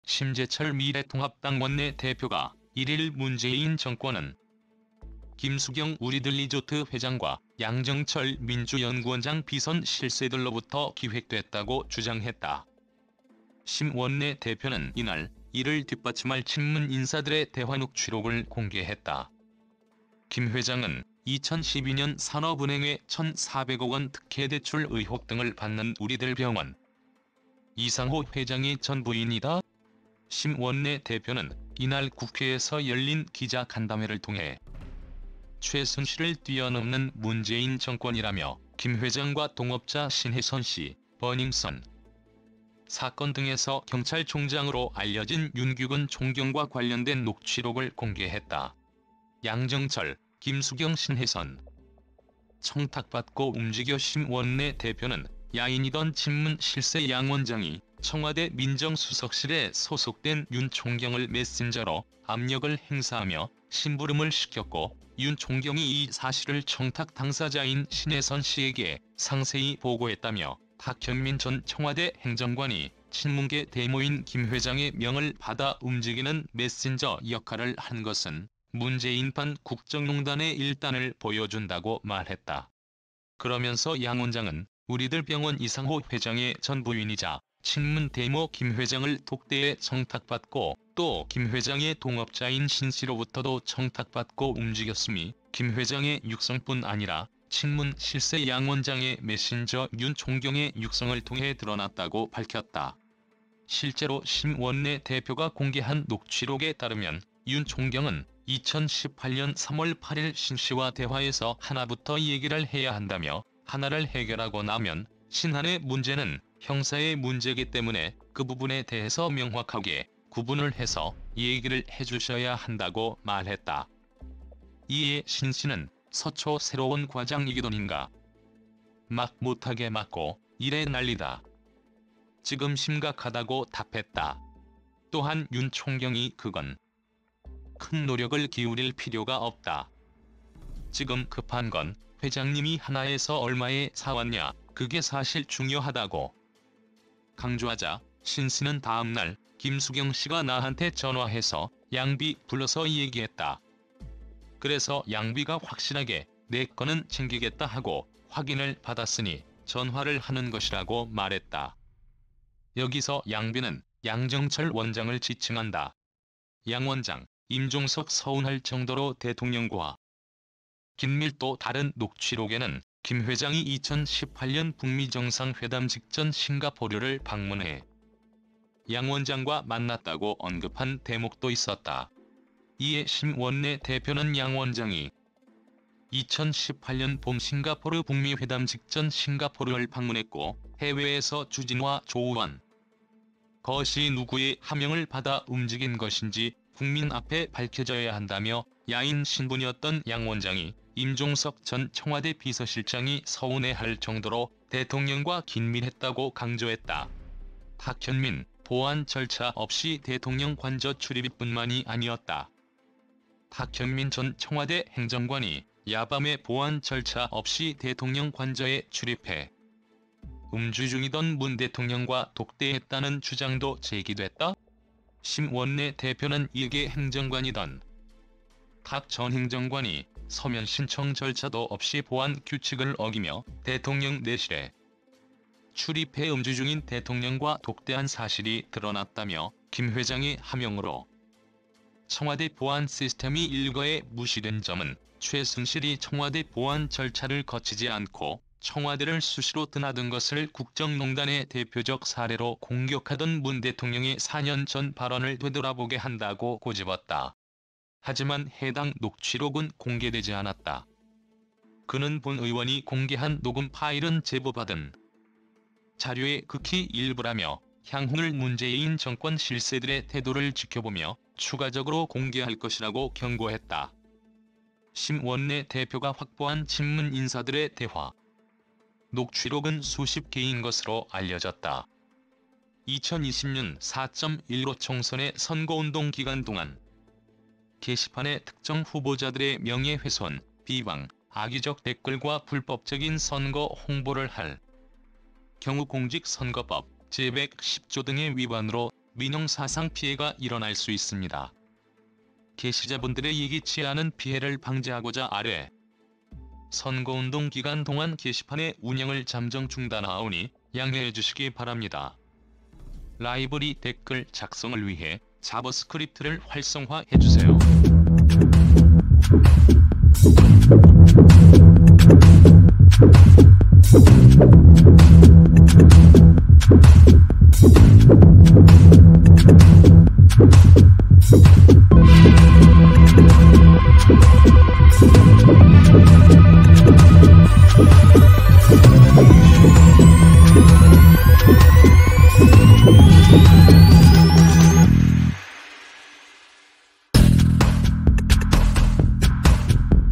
심재철 미래통합당 원내대표가 1일 문재인 정권은 김수경 우리들 리조트 회장과 양정철 민주연구원장 비선 실세들로부터 기획됐다고 주장했다. 심 원내대표는 이날 이를 뒷받침할 친문 인사들의 대화 녹취록을 공개했다. 김 회장은 2012년 산업은행의 1,400억 원 특혜대출 의혹 등을 받는 우리들 병원 이상호 회장의 전 부인이다. 심 원내대표는 이날 국회에서 열린 기자간담회를 통해 최순실을 뛰어넘는 문재인 정권이라며 김 회장과 동업자 신혜선 씨, 버닝썬 사건 등에서 경찰총장으로 알려진 윤규근 총경과 관련된 녹취록을 공개했다. 양정철, 김수경 신혜선 청탁받고 움직여 심 원내대표는 야인이던 친문 실세 양 원장이 청와대 민정수석실에 소속된 윤 총경을 메신저로 압력을 행사하며 심부름을 시켰고 윤 총경이 이 사실을 청탁 당사자인 신혜선 씨에게 상세히 보고했다며 박현민 전 청와대 행정관이 친문계 대모인 김 회장의 명을 받아 움직이는 메신저 역할을 한 것은 문재인판 국정농단의 일단을 보여준다고 말했다. 그러면서 양 원장은 우리들 병원 이상호 회장의 전 부인이자 친문 대모 김 회장을 독대에 청탁받고 또 김 회장의 동업자인 신 씨로부터도 청탁받고 움직였음이 김 회장의 육성뿐 아니라 친문 실세 양 원장의 메신저 윤 총경의 육성을 통해 드러났다고 밝혔다. 실제로 심 원내대표가 공개한 녹취록에 따르면 윤 총경은 2018년 3월 8일 신 씨와 대화에서 하나부터 얘기를 해야 한다며 하나를 해결하고 나면 신한의 문제는 형사의 문제이기 때문에 그 부분에 대해서 명확하게 구분을 해서 얘기를 해주셔야 한다고 말했다. 이에 신 씨는 서초 새로운 과장이기도닌가. 막 못하게 맞고 이래 난리다. 지금 심각하다고 답했다. 또한 윤 총경이 그건 큰 노력을 기울일 필요가 없다. 지금 급한 건 회장님이 하나에서 얼마에 사왔냐 그게 사실 중요하다고 강조하자 신 씨는 다음날 김수경 씨가 나한테 전화해서 양비 불러서 얘기했다. 그래서 양비가 확실하게 내 거는 챙기겠다 하고 확인을 받았으니 전화를 하는 것이라고 말했다. 여기서 양비는 양정철 원장을 지칭한다. 양 원장, 임종석 서운할 정도로 대통령과 긴밀도 다른 녹취록에는 김 회장이 2018년 북미 정상회담 직전 싱가포르를 방문해 양 원장과 만났다고 언급한 대목도 있었다. 이에 심 원내대표는 양 원장이 2018년 봄 싱가포르 북미 회담 직전 싱가포르를 방문했고 해외에서 주진와 조우환 것이 누구의 하명을 받아 움직인 것인지 국민 앞에 밝혀져야 한다며 야인 신분이었던 양 원장이 임종석 전 청와대 비서실장이 서운해할 정도로 대통령과 긴밀했다고 강조했다. 박현민, 보안 절차 없이 대통령 관저 출입뿐만이 아니었다. 박현민 전 청와대 행정관이 야밤에 보안 절차 없이 대통령 관저에 출입해 음주 중이던 문 대통령과 독대했다는 주장도 제기됐다. 심 원내대표는 일개 행정관이던 박 전 행정관이 서면 신청 절차도 없이 보안 규칙을 어기며 대통령 내실에 출입해 음주 중인 대통령과 독대한 사실이 드러났다며 김 회장의 하명으로 청와대 보안 시스템이 일거에 무시된 점은 최순실이 청와대 보안 절차를 거치지 않고 청와대를 수시로 드나든 것을 국정농단의 대표적 사례로 공격하던 문 대통령의 4년 전 발언을 되돌아보게 한다고 고집었다. 하지만 해당 녹취록은 공개되지 않았다. 그는 본 의원이 공개한 녹음 파일은 제보받은 자료의 극히 일부라며 향후를 문재인 정권 실세들의 태도를 지켜보며 추가적으로 공개할 것이라고 경고했다. 심 원내대표가 확보한 친문 인사들의 대화 녹취록은 수십 개인 것으로 알려졌다. 2020년 4.15 총선의 선거운동 기간 동안 게시판에 특정 후보자들의 명예훼손, 비방, 악의적 댓글과 불법적인 선거 홍보를 할 경우 공직선거법 제110조 등의 위반으로 민형사상 피해가 일어날 수 있습니다. 게시자분들의 예기치 않은 피해를 방지하고자 아래 선거운동 기간 동안 게시판의 운영을 잠정 중단하오니 양해해 주시기 바랍니다. 라이브리 댓글 작성을 위해 자바스크립트를 활성화해 주세요.